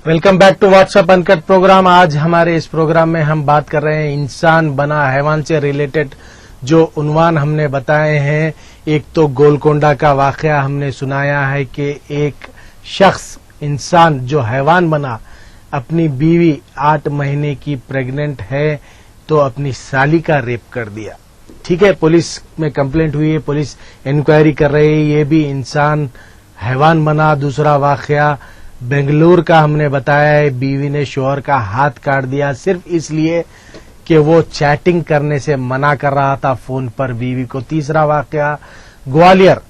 Welcome back to WhatsApp uncut program. आज हमारे इस प्रोग्राम में हम बात कर रहे हैं इंसान बना हैवान से रिलेटेड जो उन्वान हमने बताए हैं। एक तो गोलकोंडा का वाकया हमने सुनाया है कि एक शख्स इंसान जो हैवान बना, अपनी बीवी 8 महीने की प्रेग्नेंट है तो अपनी साली का रेप कर दिया। ठीक है, पुलिस में कंप्लेंट हुई है, पुलिस इंक्वायरी कर रही है। ये भी इंसान हैवान बना। दूसरा वाकया बेंगलुरु का हमने बताया है, बीवी ने शौहर का हाथ काट दिया सिर्फ इसलिए कि वो चैटिंग करने से मना कर रहा था फोन पर बीवी को। तीसरा वाकया ग्वालियर,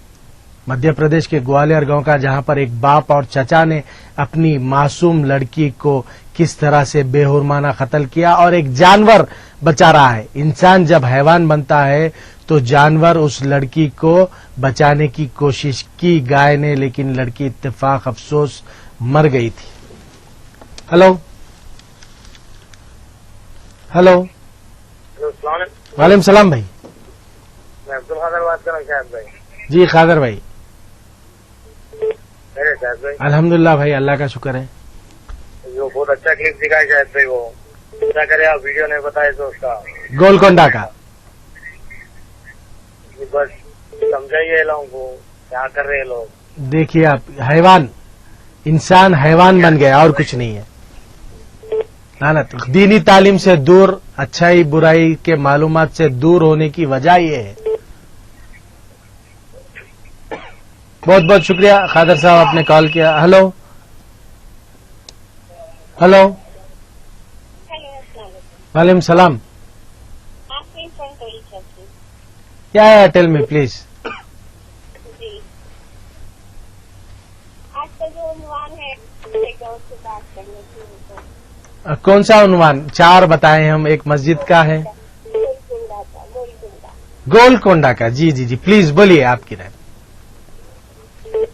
मध्य प्रदेश के ग्वालियर गांव का, जहां पर एक बाप और चचा ने अपनी मासूम लड़की को किस तरह से बेहुरमाना कत्ल किया और एक जानवर बचा रहा है। इंसान जब हैवान बनता है तो जानवर उस लड़की को बचाने की कोशिश की गाय ने, लेकिन लड़की इत्तेफाक अफसोस मर गई थी। हेलो हेलो, वालेकुम सलाम भाई। मैं अब्दुल खादर बात कर रहा हूँ शायद भाई। जी खादर भाई। मेरे शायद भाई अल्हम्दुलिल्लाह भाई, अल्लाह का शुक्र है। जो बहुत अच्छा क्लिप दिखाया शायद भाई, वो क्या करे आप वीडियो नहीं बताए तो उसका गोलकोंडा का। बस समझाइए लोगों को क्या कर रहे हैं लोग। देखिए आप, हैवान इंसान हैवान बन गया और कुछ नहीं है। ना दीनी तालीम से दूर, अच्छाई बुराई के मालूमात से दूर होने की वजह ये है। बहुत बहुत शुक्रिया खादर साहब, आपने कॉल किया। हेलो हेलो, वालेकुम सलाम। क्या है, टेल मी प्लीज। कौन सा उन्वान? 4 बताए हम, एक मस्जिद का है, गोलकोंडा का। जी जी जी, प्लीज बोलिए आपकी राय। ये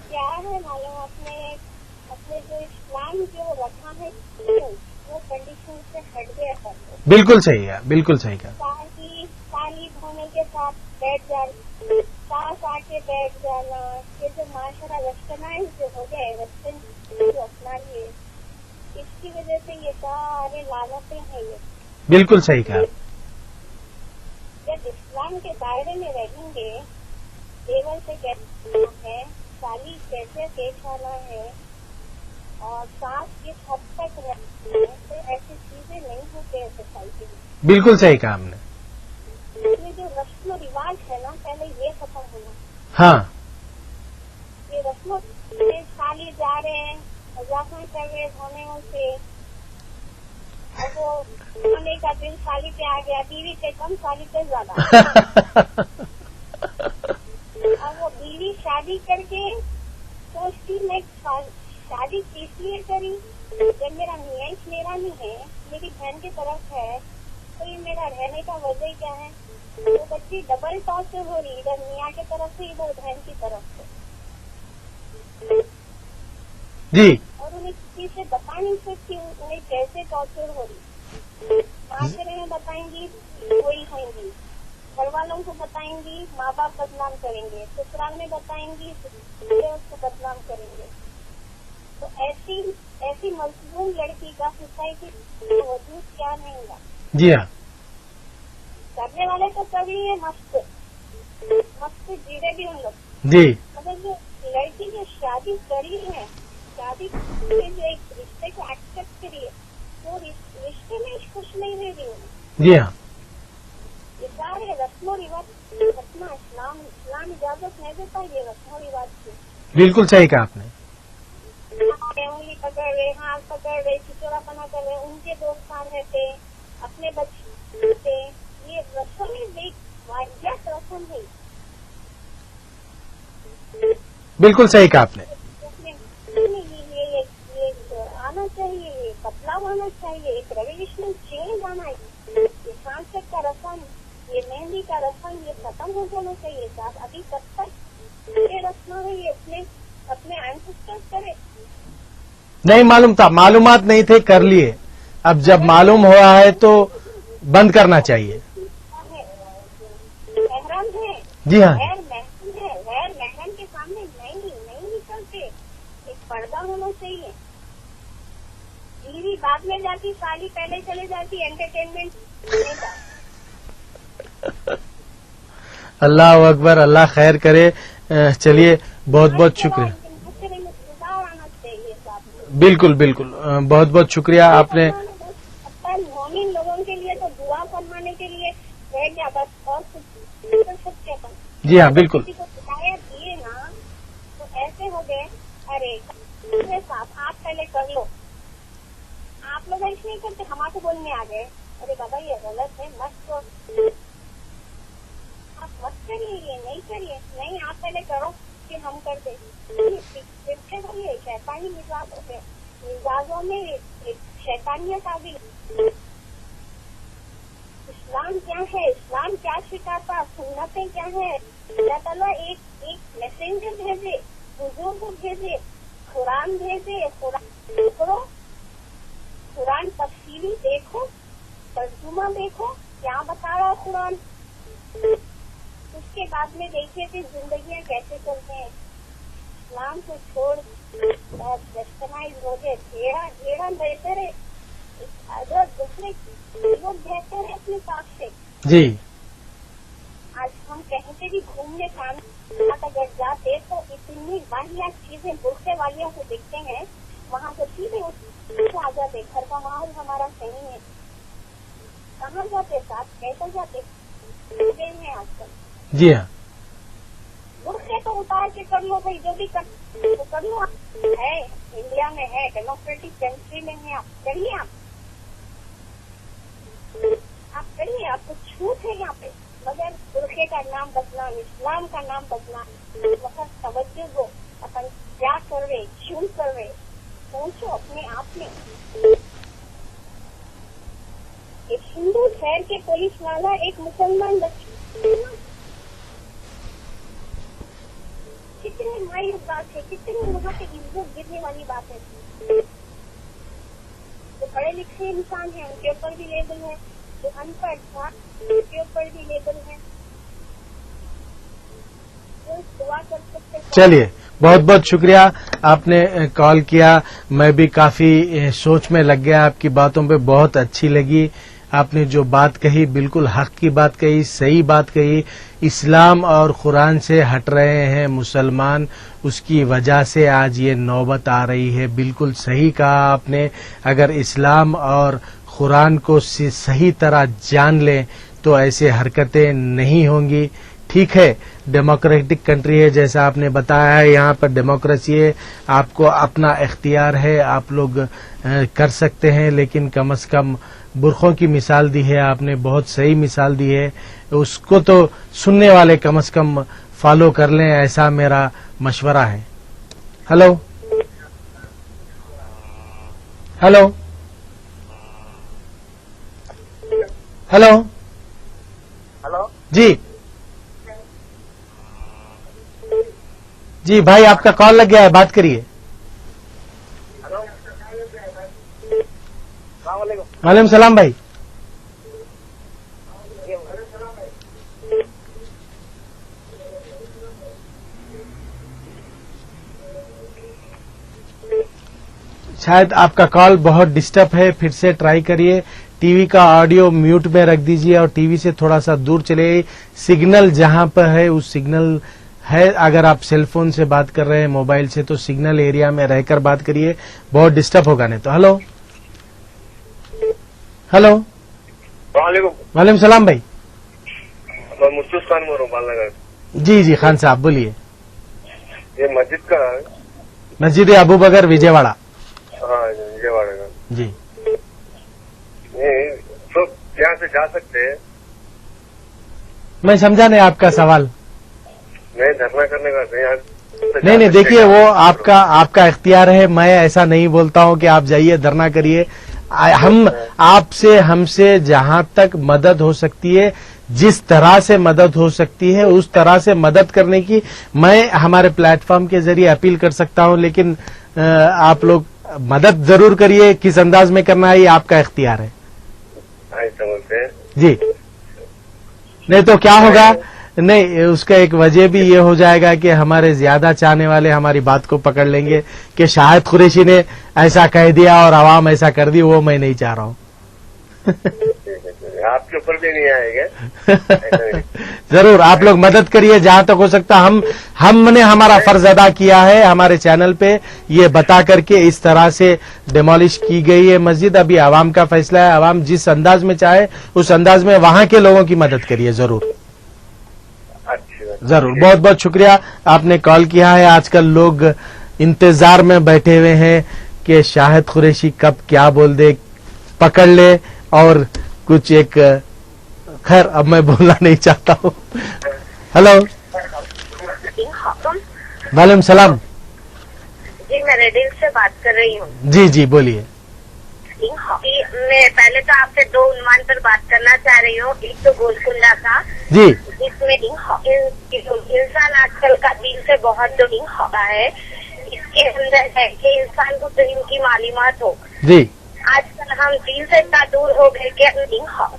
क्या है मालूम, अपने जो इस्लाम जो रखा है वो कंडीशन से हट गया है। बिल्कुल सही है, बिल्कुल सही कहा। साली होने के साथ बैठ जाना, सास आके बैठ जाना, ये जो माशरा वेस्टर्नाइज जो हो गए, वेस्टर्न जो अपना लिए, इसकी वजह से ये सारे लानतें हैं। ये बिल्कुल सही कहा। जब इस्लाम के दायरे में रहेंगे, देवर से कैसे है, साली कैसे पेश आना है और सास किस हद तक रहती है, तो ऐसी चीजें नहीं होती है सोसाइटी में। बिल्कुल सही कहा हमने। ये जो रस्म रिवाज है ना, पहले ये खत्म होना। हाँ, ये रस्म साली जा रहे हैं, मजाक कर रहे होने से, और वो होने का दिन साली पे आ गया, बीवी से कम साली पे ज्यादा। अब वो बीवी शादी करके सोचती मैं शादी इसलिए करी, जब मेरा मियाँ मेरा नहीं है, मेरी बहन की तरफ है, तो ये मेरा रहने का वजह क्या है। तो बच्ची डबल टॉर्चर हो रही, इधर मियाँ की तरफ से, इधर बहन की तरफ से। जी। और उन्हें किसी से बता नहीं सकती उन्हें कैसे टॉर्चर हो रही। माशरे में बताएंगी वही होंगी, घर वालों को बताएंगी माँ बाप बदनाम करेंगे, ससुराल में बताएंगी उसको बदनाम करेंगे। तो ऐसी मजलूम लड़की का सोसाइटी वजूद क्या नहीं गा। जी हाँ, करने वाले तो कर रही है, मस्त मस्त जीरे भी उन लोग। जी। मगर जो लड़की जो शादी करी है, शादी जो एक रिश्ते को एक्सेप्ट करी है, वो रिश्ते में खुश नहीं रह रही है। जी हाँ, ये सारे रस्मो रिवाज रखना इस्लाम इजाजत नहीं देता, ये रस्मो रिवाज की। बिल्कुल सही कहा आपने। उंगली पकड़ रहे, हाथ पकड़ रहे, चिचोरापना कर रहे, उनके दोस्त रहते, अपने बच्चे, ये रस्म ही वाजियात रस्म है। बिल्कुल सही कहा आपने। ये आना चाहिए, ये बदलाव आना चाहिए, एक रेवोल्यूशनल चेंज आना है। ये सांसद का रस्म, ये मेहंदी का रस्म, ये खत्म हो जाना चाहिए। अभी तब तक ये रस्म है, ये अपने एंसेस्टर्स करे। नहीं मालूम था, मालूमात नहीं थे, कर लिए। अब जब मालूम हुआ है तो बंद करना चाहिए। महरम है, जी हाँ, गैर महरम है, गैर महरम के सामने नहीं निकलते। एक पर्दा होना चाहिए। बीवी बाद में जाती, साली पहले चले जाती, एंटरटेनमेंट नहीं था। अल्लाह अकबर, अल्लाह खैर करे। चलिए बहुत बहुत शुक्रिया। मुझे में सुधार आना चाहिए साहब। बिल्कुल बिल्कुल, बहुत बहुत शुक्रिया आपने। मोमिन लोगों के लिए तो दुआ फरमाने के लिए रह गया बस, और कुछ नहीं कर सकते अपन। जी हाँ बिल्कुल। किसी को शिकायत दिए ना तो ऐसे हो गए, अरे साहब आप पहले कर लो, आप लोग ऐसे नहीं करते, हमारे बोलने आ गए, अरे बाबा ये गलत है, मत तो आप मत करिए, ये नहीं करिए, नहीं आप पहले करो कि हम कर दे। ये शैतानी मिजाजों में एक शैतानियत आ गई। इस्लाम क्या है, इस्लाम क्या सिखाता, सुन्नतें क्या है। अल्लाह ताला एक मैसेंजर भेजे, बुजुर्ग भेजे, कुरान भेजे, कुरान पढ़ो, कुरान तफसीली देखो, तर्जुमा देखो क्या बता रहा है कुरान। उसके बाद में देखिए कि जिंदगियां कैसे चलते हैं। इस्लाम को छोड़ वेस्टर्नाइज हो गए, ढेड़ा बेहतर है, अगर दूसरे लोग बेहतर है अपने पास से। जी आज हम कहीं से भी घूमने खाने अगर जाते तो इतनी वाहियात चीजें बुरखे वालियों को दिखते हैं, वहाँ तो सीधे उसको आ जाते, घर का माहौल हमारा सही है, कहाँ जाते साथ, कैसे जाते हैं आजकल। जी हाँ बुरखे तो उतार के कर लो भाई, जो भी कर तो कर लो। है इंडिया में है, डेमोक्रेटिक कंट्री में है, आप करिए, आप करिए, आपको छूट है यहाँ पे, मगर बुरखे का नाम बदनाम, इस्लाम का नाम बदनाम। मतलब तवज्जो दो, अपन क्या कर रहे, क्यों कर रहे, सोचो अपने आप में। एक हिंदू शहर के पुलिस वाला एक मुसलमान बच्चे, कितनी मायूस बात है, कितनी वहाँ पे इज्जत गिरने वाली बात है। जो पढ़े लिखे इंसान है उनके ऊपर भी लेबल है, जो अनपढ़ था उनके ऊपर भी लेबल है। तो दुआ कर सकते। चलिए बहुत बहुत शुक्रिया, आपने कॉल किया। मैं भी काफी सोच में लग गया, आपकी बातों पे बहुत अच्छी लगी। आपने जो बात कही बिल्कुल हक की बात कही, सही बात कही। इस्लाम और कुरान से हट रहे हैं मुसलमान, उसकी वजह से आज ये नौबत आ रही है। बिल्कुल सही कहा आपने। अगर इस्लाम और कुरान को सही तरह जान लें तो ऐसे हरकतें नहीं होंगी। ठीक है, डेमोक्रेटिक कंट्री है, जैसा आपने बताया है, यहाँ पर डेमोक्रेसी है, आपको अपना इख्तियार है, आप लोग कर सकते हैं, लेकिन कम से कम बुरखों की मिसाल दी है आपने, बहुत सही मिसाल दी है, उसको तो सुनने वाले कम से कम फॉलो कर लें, ऐसा मेरा मशवरा है। हेलो हेलो हेलो हेलो जी जी भाई, आपका कॉल लग गया है, बात करिए। हेलो, अस्सलाम वालेकुम। वालेकुम सलाम भाई। शायद आपका कॉल बहुत डिस्टर्ब है, फिर से ट्राई करिए। टीवी का ऑडियो म्यूट में रख दीजिए और टीवी से थोड़ा सा दूर चले। सिग्नल जहां पर है उस सिग्नल है, अगर आप सेल फोन से बात कर रहे हैं, मोबाइल से, तो सिग्नल एरिया में रहकर बात करिए, बहुत डिस्टर्ब होगा नहीं तो। हेलो हेलो वालेकुम। वालेकुम सलाम भाई। मैं मुस्तूस खान बोल रहा हूँ, बालनगर। जी जी खान साहब बोलिए। ये मस्जिद का है? मस्जिद अबू बकर विजयवाड़ा। हाँ, विजयवाड़ा का। जी ये तो यहाँ से जा सकते हैं? मैं समझा नहीं आपका सवाल। नहीं, धरना करने का नहीं नहीं, देखिए वो आपका इख्तियार है, मैं ऐसा नहीं बोलता हूं कि आप जाइए धरना करिए। हम आपसे हमसे जहां तक मदद हो सकती है, जिस तरह से मदद हो सकती है, उस तरह से मदद करने की मैं हमारे प्लेटफॉर्म के जरिए अपील कर सकता हूं, लेकिन आप लोग मदद जरूर करिए। किस अंदाज में करना है ये आपका इख्तियार है। समझते हैं जी, नहीं तो क्या होगा, नहीं, उसका एक वजह भी ये हो जाएगा कि हमारे ज्यादा चाहने वाले हमारी बात को पकड़ लेंगे कि शाहिद कुरैशी ने ऐसा कह दिया और आवाम ऐसा कर दी, वो मैं नहीं चाह रहा हूँ। आपके ऊपर भी नहीं आएगा। जरूर आप लोग मदद करिए जहां तक हो सकता। हमने हमारा फर्ज अदा किया है हमारे चैनल पे ये बता करके इस तरह से डिमोलिश की गई है मस्जिद। अभी आवाम का फैसला है, आवाम जिस अंदाज में चाहे उस अंदाज में वहां के लोगों की मदद करिए जरूर। जरूर, बहुत बहुत शुक्रिया आपने कॉल किया है। आजकल लोग इंतजार में बैठे हुए हैं कि शाहिद कुरैशी कब क्या बोल दे, पकड़ ले और कुछ एक खैर अब मैं बोलना नहीं चाहता हूँ। हेलो, वालेकुम सलाम। जी मैं रेडियो से बात कर रही हूँ। जी जी बोलिए। मैं पहले तो आपसे दो उन्वान पर बात करना चाह रही हूँ। एक तो गोलकुंडा का, जी जिसमें इंसान आजकल का दिल से बहुत जो होता है, इसके अंदर है कि इंसान को दिन की मालूमात हो। जी आजकल हम दिल से इतना दूर हो गए कि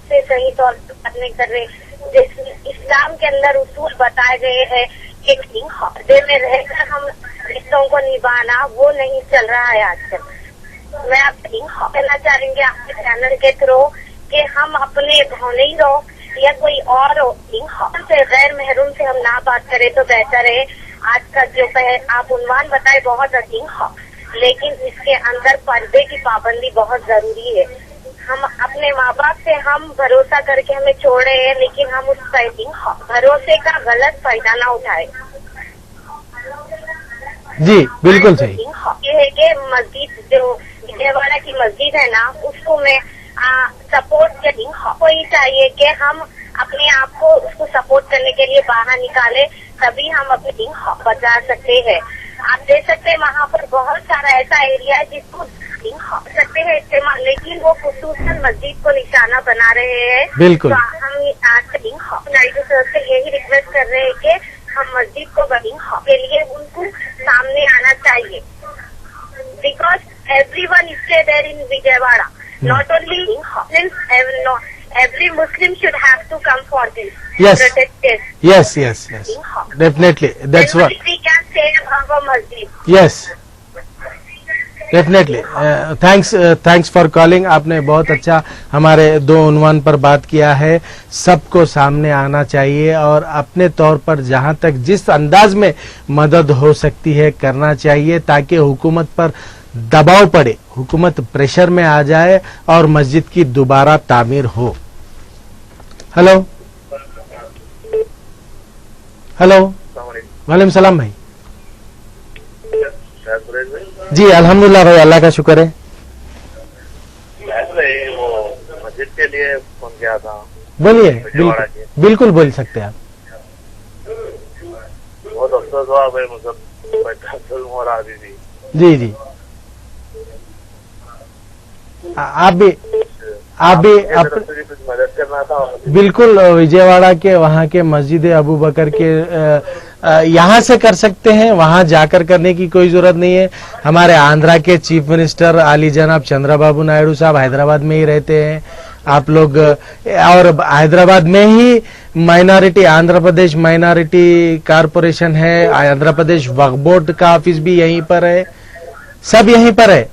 से सही तौर पर बात नहीं कर रहे। जैसे इस्लाम के अंदर उसूल बताए गए हैं कि पर्दे में रहकर हम रिश्तों को निभाना, वो नहीं चल रहा है आजकल। मैं आपसे कहना चाहेंगे आपके चैनल के थ्रू कि हम अपने भौनी रो या कोई और हो से गैर महरूम से हम ना बात करें तो बेहतर है। आज का जो आप उन्वान बताए बहुत अजीम हो, लेकिन इसके अंदर पर्दे की पाबंदी बहुत जरूरी है। हम अपने माँ बाप से हम भरोसा करके हमें छोड़े हैं, लेकिन हम उस भरोसे का गलत फायदा ना उठाए। जी बिल्कुल सही। ये है कि मस्जिद जो विजयवाड़ा की मस्जिद है ना, उसको मैं सपोर्ट को ही चाहिए कि हम अपने आप को उसको सपोर्ट करने के लिए बाहर निकाले, तभी हम अपनी बचा सकते हैं। आप देख सकते हैं वहाँ पर बहुत सारा ऐसा एरिया है जिसको सकते हैं इस्तेमाल, लेकिन वो खुसूसन मस्जिद को निशाना बना रहे हैं। बिल्कुल। तो हम आज नायडू सर से यही रिक्वेस्ट कर रहे हैं कि हम मस्जिद को के लिए उनको सामने आना चाहिए। Because everyone stay there in Vijayawada. Not only Muslims, every Muslim should have to come for this. Yes. Protect this. Yes. Definitely. That's Then what. only we can save our masjid. Yes. Definitely. Thanks for calling. आपने बहुत अच्छा हमारे दो उन्वान पर बात किया है। सबको सामने आना चाहिए और अपने तौर पर जहां तक जिस अंदाज में मदद हो सकती है करना चाहिए, ताकि हुकूमत पर दबाव पड़े, हुकूमत प्रेशर में आ जाए और मस्जिद की दोबारा तामीर हो। हेलो वालेकुम सलाम भाई। जी अल्हम्दुलिल्लाह भाई, अल्लाह का शुक्र है। वो मस्जिद के लिए फोन किया था। बोलिए, बिल्कुल बोल सकते हैं आप। बहुत अफसोस हुआ भाई, मुझे हो रहा थी। जी आप भी कुछ मदद करना था। बिल्कुल विजयवाड़ा के वहाँ के मस्जिद अबू बकर के यहाँ से कर सकते हैं, वहाँ जाकर करने की कोई जरूरत नहीं है। हमारे आंध्रा के चीफ मिनिस्टर आली जनाब चंद्रबाबू नायडू साहब हैदराबाद में ही रहते हैं। आप लोग और हैदराबाद में ही minority Andhra Pradesh minority corporation है, आंध्र प्रदेश वक्फ बोर्ड का ऑफिस भी यहीं पर है, सब यहीं पर है।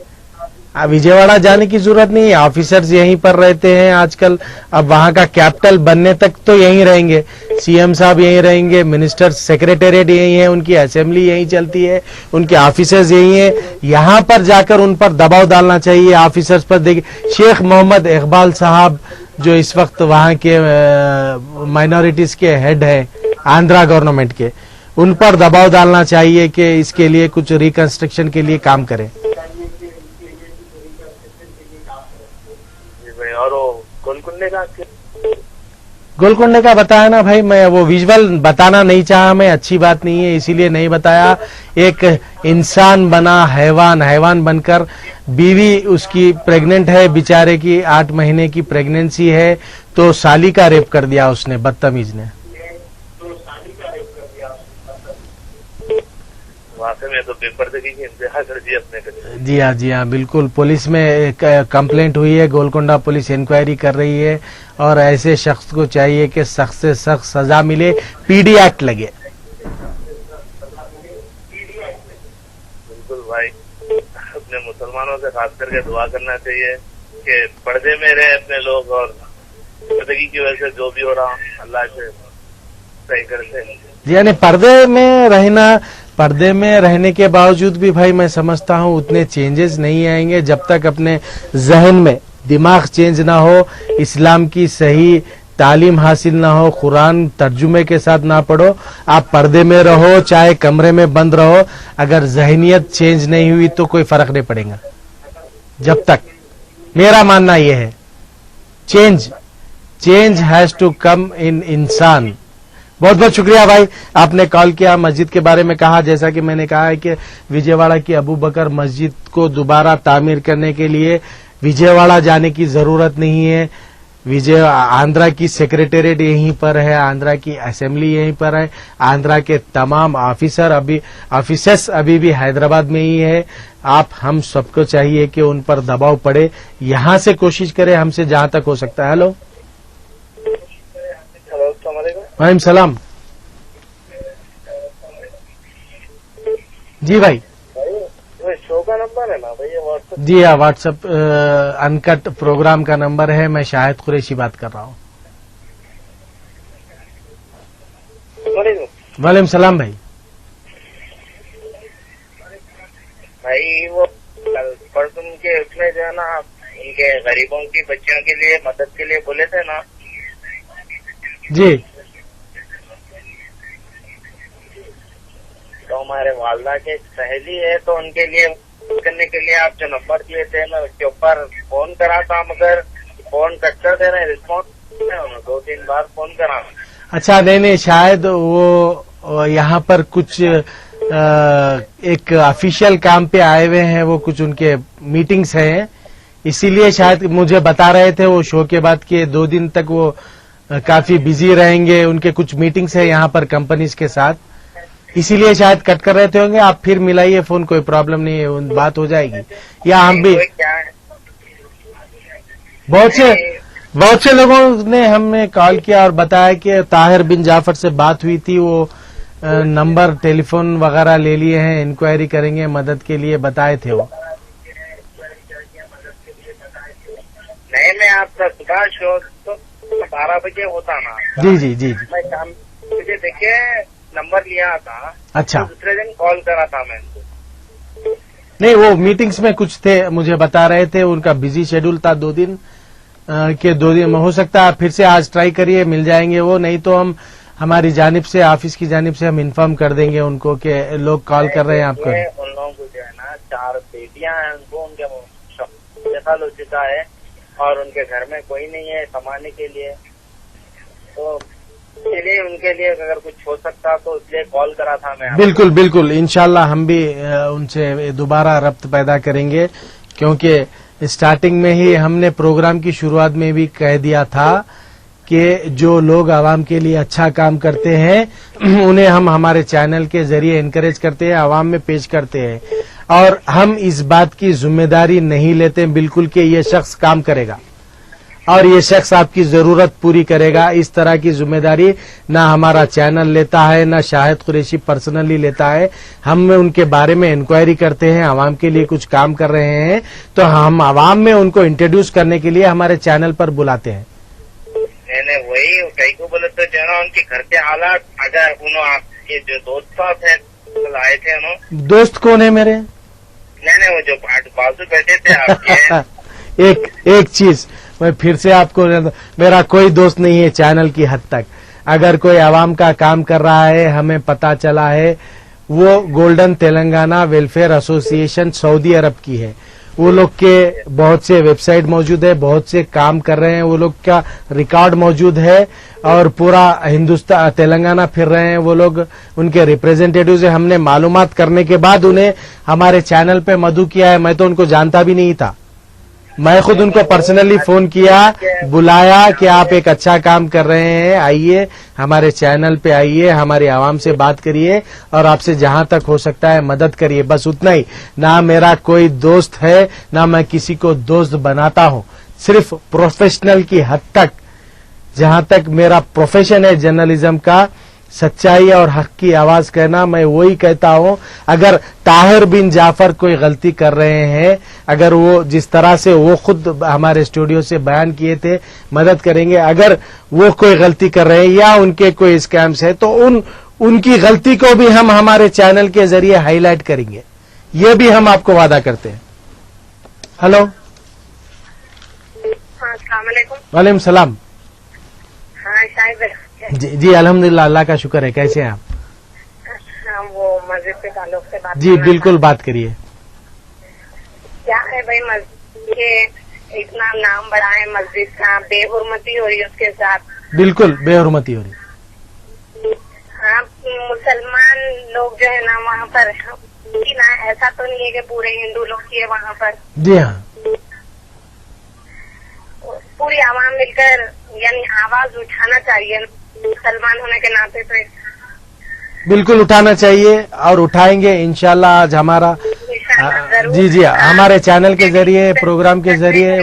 विजयवाड़ा जाने की जरूरत नहीं है, ऑफिसर्स यहीं पर रहते हैं आजकल। अब वहां का कैपिटल बनने तक तो यहीं रहेंगे, सीएम साहब यहीं रहेंगे, मिनिस्टर सेक्रेटेरिएट यहीं है, उनकी असेंबली यहीं चलती है, उनके ऑफिसर्स यहीं है। यहां पर जाकर उन पर दबाव डालना चाहिए ऑफिसर्स पर। देखिए शेख मोहम्मद इकबाल साहब जो इस वक्त वहां के माइनॉरिटीज के हेड है आंध्रा गवर्नमेंट के, उन पर दबाव डालना चाहिए कि इसके लिए कुछ रिकंस्ट्रक्शन के लिए काम करें। और गोलकुंडे का बताया ना भाई, मैं वो विजुअल बताना नहीं चाहा, मैं अच्छी बात नहीं है इसीलिए नहीं बताया। एक इंसान बना हैवान बनकर, बीवी उसकी प्रेग्नेंट है बेचारे की, 8 महीने की प्रेगनेंसी है, तो साली का रेप कर दिया उसने, बदतमीज ने। वाकई ऐसे में तो बेपर्दगी की इंतहा कर दी अपने को। जी हाँ बिल्कुल। पुलिस में एक कंप्लेंट हुई है, गोलकोंडा पुलिस इंक्वायरी कर रही है और ऐसे शख्स को चाहिए कि सख्त से सख्त सजा मिले, पीडी एक्ट लगे। बिल्कुल भाई, अपने मुसलमानों से खास करके दुआ करना चाहिए कि पर्दे में रहे अपने लोग और पर्दगी की वजह से जो भी हो रहा अल्लाह से सही करते हैं। यानी पर्दे में रहने के बावजूद भी भाई मैं समझता हूँ उतने चेंजेस नहीं आएंगे जब तक अपने जहन में दिमाग चेंज ना हो, इस्लाम की सही तालीम हासिल ना हो, कुरान तर्जुमे के साथ ना पढ़ो। आप पर्दे में रहो चाहे कमरे में बंद रहो, अगर जहनियत चेंज नहीं हुई तो कोई फर्क नहीं पड़ेगा। जब तक मेरा मानना यह है चेंज हैज टू कम इन इंसान। बहुत बहुत शुक्रिया भाई, आपने कॉल किया, मस्जिद के बारे में कहा। जैसा कि मैंने कहा है कि विजयवाड़ा की अबू बकर मस्जिद को दोबारा तामीर करने के लिए विजयवाड़ा जाने की जरूरत नहीं है। आंध्रा की सेक्रेटेरिएट यहीं पर है, आंध्रा की असेंबली यहीं पर है, आंध्रा के तमाम ऑफिसर्स अभी भी हैदराबाद में ही है। आप हम सबको चाहिए कि उन पर दबाव पड़े, यहां से कोशिश करें हमसे जहां तक हो सकता है। हेलो वालेकुम सलाम। जी भाई, शो का नंबर है ना भैया व्हाट्सएप? जी हाँ, व्हाट्सएप अनकट प्रोग्राम का नंबर है। मैं शाहिद कुरैशी बात कर रहा हूँ। वालेकुम सलाम भाई। भाई वो कल परसों के उसमें जो है ना इनके गरीबों की बच्चियों के लिए मदद के लिए बोले थे ना जी, तो हमारे वालदा के सहेली है तो उनके लिए करने के लिए आप जो नंबर दिए थे मैं उसके ऊपर फोन करा था, मगर फोन कट कर दे रहे, रिस्पॉन्स 2-3 बार फोन करा। अच्छा नहीं, शायद वो यहाँ पर कुछ एक ऑफिशियल काम पे आए हुए हैं, वो कुछ उनके मीटिंग्स हैं, इसीलिए शायद मुझे बता रहे थे वो शो के बाद के 2 दिन तक वो काफी बिजी रहेंगे। उनके कुछ मीटिंग्स है यहाँ पर कंपनीज के साथ, इसीलिए शायद कट कर रहे थे होंगे। आप फिर मिलाइए फोन, कोई प्रॉब्लम नहीं है, बात हो जाएगी। या हम भी बहुत से लोगों ने हमें कॉल किया और बताया कि ताहिर बिन जाफर से बात हुई थी, वो नंबर टेलीफोन वगैरह ले लिए हैं, इंक्वायरी करेंगे मदद के लिए बताए थे वो। नहीं, मैं आपका सुबह शो तो 12 बजे होता ना। जी। मैं शाम मुझे देखिए नंबर लिया था। अच्छा, तो दूसरे दिन कॉल करा था मैं। नहीं वो मीटिंग्स में कुछ थे, मुझे बता रहे थे, उनका बिजी शेड्यूल था 2 दिन के 2 दिन में। हो सकता है फिर से आज ट्राई करिए, मिल जाएंगे वो, नहीं तो हम हमारी जानिब से, ऑफिस की जानिब से हम इन्फॉर्म कर देंगे उनको कि लोग कॉल कर रहे हैं आपको। उन लोगों को जो है ना 4 बेटियां हैं, उनको उनके साल हो चुका है और उनके घर में कोई नहीं है कमाने के लिए, तो इसलिए उनके लिए अगर कुछ हो सकता तो इसलिए कॉल करा था मैं। बिल्कुल इंशाल्लाह हम भी उनसे दोबारा रब्त पैदा करेंगे, क्योंकि स्टार्टिंग में ही हमने प्रोग्राम की शुरुआत में भी कह दिया था कि जो लोग आवाम के लिए अच्छा काम करते हैं उन्हें हम हमारे चैनल के जरिए एनकरेज करते हैं, आवाम में पेश करते हैं, और हम इस बात की जिम्मेदारी नहीं लेते बिल्कुल कि ये शख्स काम करेगा और ये शख्स आपकी जरूरत पूरी करेगा। इस तरह की जिम्मेदारी ना हमारा चैनल लेता है, ना शाहिद कुरैशी पर्सनली लेता है। हम उनके बारे में इंक्वायरी करते हैं, आवाम के लिए कुछ काम कर रहे हैं तो हम आवाम में उनको इंट्रोड्यूस करने के लिए हमारे चैनल पर बुलाते हैं। मैंने वही कई को बोले तो जो ना उनके घर के हालात, अगर उन्होंने आपके जो दोस्त साहब है आए थे उन्होंने। दोस्त कौन है मेरे? नहीं वो जो बाजू बैठे थे आपके। एक चीज मैं फिर से आपको, मेरा कोई दोस्त नहीं है चैनल की हद तक। अगर कोई आवाम का काम कर रहा है, हमें पता चला है, वो golden Telangana welfare association Saudi Arab की है। वो लोग के बहुत से वेबसाइट मौजूद है, बहुत से काम कर रहे हैं, वो लोग का रिकॉर्ड मौजूद है और पूरा हिंदुस्तान तेलंगाना फिर रहे हैं वो लोग। उनके रिप्रेजेंटेटिव से हमने मालूमात करने के बाद उन्हें हमारे चैनल पे मदऊ किया है। मैं तो उनको जानता भी नहीं था। मैं खुद उनको पर्सनली फोन किया, बुलाया कि आप एक अच्छा काम कर रहे हैं, आइए हमारे चैनल पे आइए, हमारी आवाम से बात करिए और आपसे जहां तक हो सकता है मदद करिए, बस उतना ही। ना मेरा कोई दोस्त है, ना मैं किसी को दोस्त बनाता हूं, सिर्फ प्रोफेशनल की हद तक, जहां तक मेरा प्रोफेशन है जर्नलिज्म का, सच्चाई और हक की आवाज कहना, मैं वही कहता हूं। अगर ताहिर बिन जाफर कोई गलती कर रहे हैं, अगर वो जिस तरह से वो खुद हमारे स्टूडियो से बयान किए थे, मदद करेंगे। अगर वो कोई गलती कर रहे हैं या उनके कोई स्कैम्स है तो उनकी गलती को भी हम हमारे चैनल के जरिए हाईलाइट करेंगे, ये भी हम आपको वादा करते हैं। हेलो, हाँ, अस्सलाम वालेकुम। वालेकुम सलाम। हाँ शायद जी अल्हम्दुलिल्लाह, अल्लाह का शुक्र है। कैसे हैं आप? हाँ, वो मस्जिद के ताल्लुक से बात जी करना बिल्कुल बात करिए। क्या है भाई, मस्जिद के इतना नाम बड़ा है मस्जिद का, बेहुरमती हो रही है उसके साथ। बिल्कुल बेहुरमती हो रही। हाँ, मुसलमान लोग जो है ना वहाँ पर, कि ना ऐसा तो नहीं है कि पूरे हिंदू लोग ही है वहाँ पर, जी हाँ, पूरी आवाम मिलकर यानी आवाज उठाना चाहिए मुसलमान होने के नाते पे। बिल्कुल उठाना चाहिए और उठाएंगे इंशाल्लाह। आज हमारा जी हमारे चैनल के जरिए, प्रोग्राम के जरिए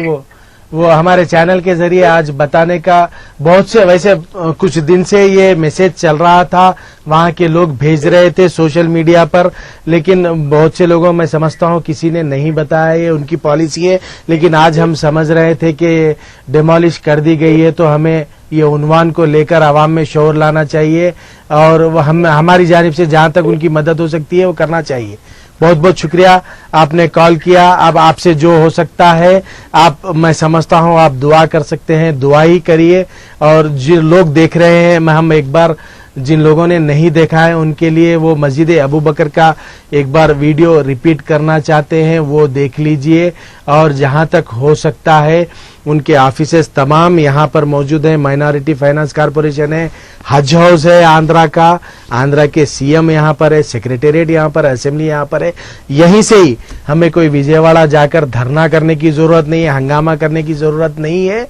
वो हमारे चैनल के जरिए आज बताने का बहुत से, वैसे कुछ दिन से ये मैसेज चल रहा था, वहाँ के लोग भेज रहे थे सोशल मीडिया पर, लेकिन बहुत से लोगों मैं समझता हूँ किसी ने नहीं बताया, ये उनकी पॉलिसी है। लेकिन आज हम समझ रहे थे कि डिमोलिश कर दी गई है, तो हमें ये उन्वान को लेकर आवाम में शोर लाना चाहिए और हमारी जानिब से जहां तक उनकी मदद हो सकती है वो करना चाहिए। बहुत बहुत शुक्रिया, आपने कॉल किया। अब आपसे जो हो सकता है, आप, मैं समझता हूं आप दुआ कर सकते हैं, दुआ ही करिए। और जो लोग देख रहे हैं, हम एक बार, जिन लोगों ने नहीं देखा है उनके लिए वो मस्जिद अबू बकर का एक बार वीडियो रिपीट करना चाहते हैं, वो देख लीजिए। और जहां तक हो सकता है उनके ऑफिसेस तमाम यहाँ पर मौजूद हैं। माइनॉरिटी फाइनेंस कॉर्पोरेशन है, हज हाउस है आंध्रा का, आंध्रा के सीएम यहाँ पर है, सेक्रेटेरिएट यहाँ पर, असेंबली यहाँ पर है। यहीं से ही हमें कोई विजयवाड़ा जाकर धरना करने की जरूरत नहीं है, हंगामा करने की जरूरत नहीं है।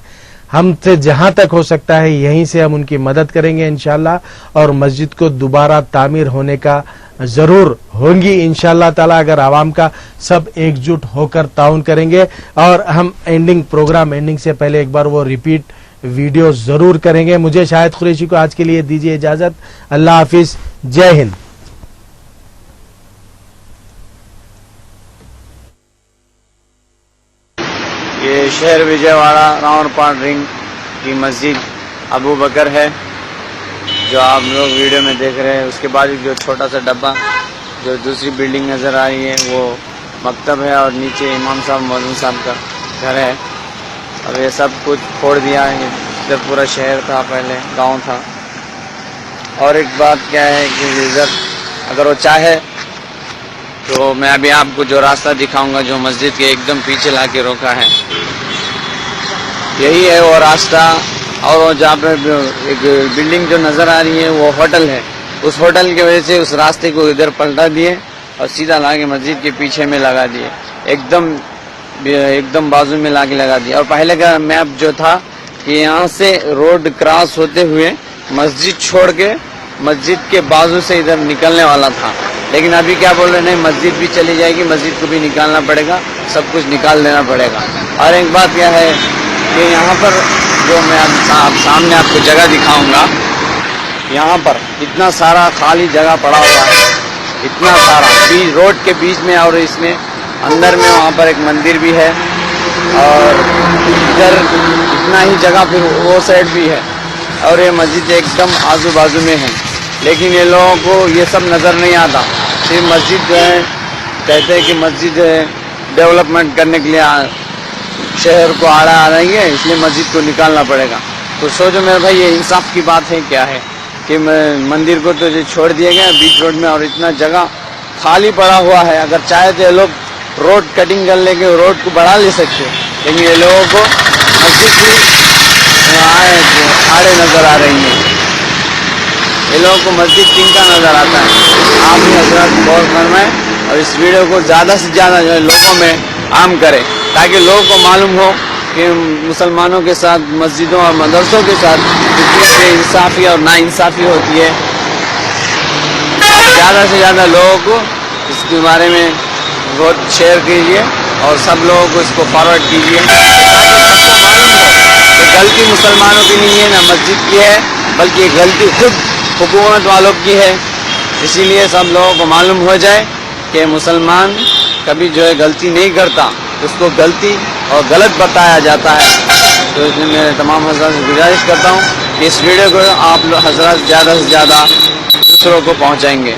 हमसे जहां तक हो सकता है यहीं से हम उनकी मदद करेंगे इंशाल्लाह। और मस्जिद को दोबारा तामीर होने का जरूर होंगी इंशाल्लाह ताला, अगर आवाम का सब एकजुट होकर ताउन करेंगे। और हम प्रोग्राम एंडिंग से पहले एक बार वो रिपीट वीडियो जरूर करेंगे। मुझे शाहिद कुरैशी को आज के लिए दीजिए इजाजत। अल्लाह हाफिज, जय हिंद। ये शहर विजयवाड़ा रावणपाड़ रिंग की मस्जिद अबू बकर है, जो आप लोग वीडियो में देख रहे हैं। उसके बाद जो छोटा सा डब्बा, जो दूसरी बिल्डिंग नज़र आ रही है, वो मकतब है और नीचे इमाम साहब मौलवी साहब का घर है। अब ये सब कुछ फोड़ दिया है, इधर पूरा शहर था, पहले गांव था। और एक बात क्या है कि इधर अगर वो चाहे तो मैं अभी आपको जो रास्ता दिखाऊंगा, जो मस्जिद के एकदम पीछे ला के रोका है, यही है वो रास्ता। और वो जहाँ पे एक बिल्डिंग जो नज़र आ रही है वो होटल है, उस होटल की वजह से उस रास्ते को इधर पलटा दिए और सीधा ला के मस्जिद के पीछे में लगा दिए, एकदम बाजू में ला के लगा दिया। और पहले का मैप जो था कि यहाँ से रोड क्रॉस होते हुए मस्जिद छोड़ के मस्जिद के बाजू से इधर निकलने वाला था, लेकिन अभी क्या बोल रहे हैं, मस्जिद भी चली जाएगी, मस्जिद को भी निकालना पड़ेगा, सब कुछ निकाल देना पड़ेगा। और एक बात क्या है कि यहाँ पर जो मैं अब सामने आपको जगह दिखाऊंगा, यहाँ पर इतना सारा खाली जगह पड़ा हुआ है, इतना सारा बीच रोड के बीच में, और इसमें अंदर में वहाँ पर एक मंदिर भी है और इधर इतना ही जगह फिर वो साइड भी है, और ये मस्जिद एकदम आजू बाजू में है। लेकिन ये लोगों को ये सब नज़र नहीं आता। सिर्फ मस्जिद जो है, कहते हैं कि मस्जिद जो है डेवलपमेंट करने के लिए शहर को आड़ा आ रही है, इसलिए मस्जिद को निकालना पड़ेगा। तो सोचो मेरे भाई, ये इंसाफ की बात है क्या है कि मंदिर को तो जो छोड़ दिया गया बीच रोड में, और इतना जगह खाली पड़ा हुआ है। अगर चाहे तो ये लोग रोड कटिंग कर लेके रोड को बढ़ा ले सकते, लेकिन ये लोगों को मस्जिद भी आड़े नज़र आ रही है, ये लोगों को मस्जिद तिनका नज़र आता है। आप भी हजरत गौर फरमाएं और इस वीडियो को ज़्यादा से ज़्यादा जो है लोगों में आम करें। تاکہ لوگوں کو معلوم ہو کہ مسلمانوں کے ساتھ مسجدوں اور مدرسوں کے ساتھ کتنی بے انصافی اور ناانصافی ہوتی ہے. زیادہ سے زیادہ لوگوں کو اس کے بارے میں بہت شیئر کیجیے اور سب لوگوں کو اس کو فارورڈ کیجیے تاکہ سب کو معلوم ہو کہ غلطی مسلمانوں کی نہیں ہے نہ مسجد کی ہے بلکہ یہ غلطی خود حکومت والوں کی ہے. اسی لیے سب لوگوں کو معلوم ہو جائے کہ مسلمان کبھی جو ہے غلطی نہیں کرتا, اس کو غلطی اور غلط بتایا جاتا ہے. تو اس میں میں تمام حضرات سے گزارش کرتا ہوں کہ اس ویڈیو کو آپ حضرات زیادہ سے زیادہ دوسروں کو پہنچائیں گے.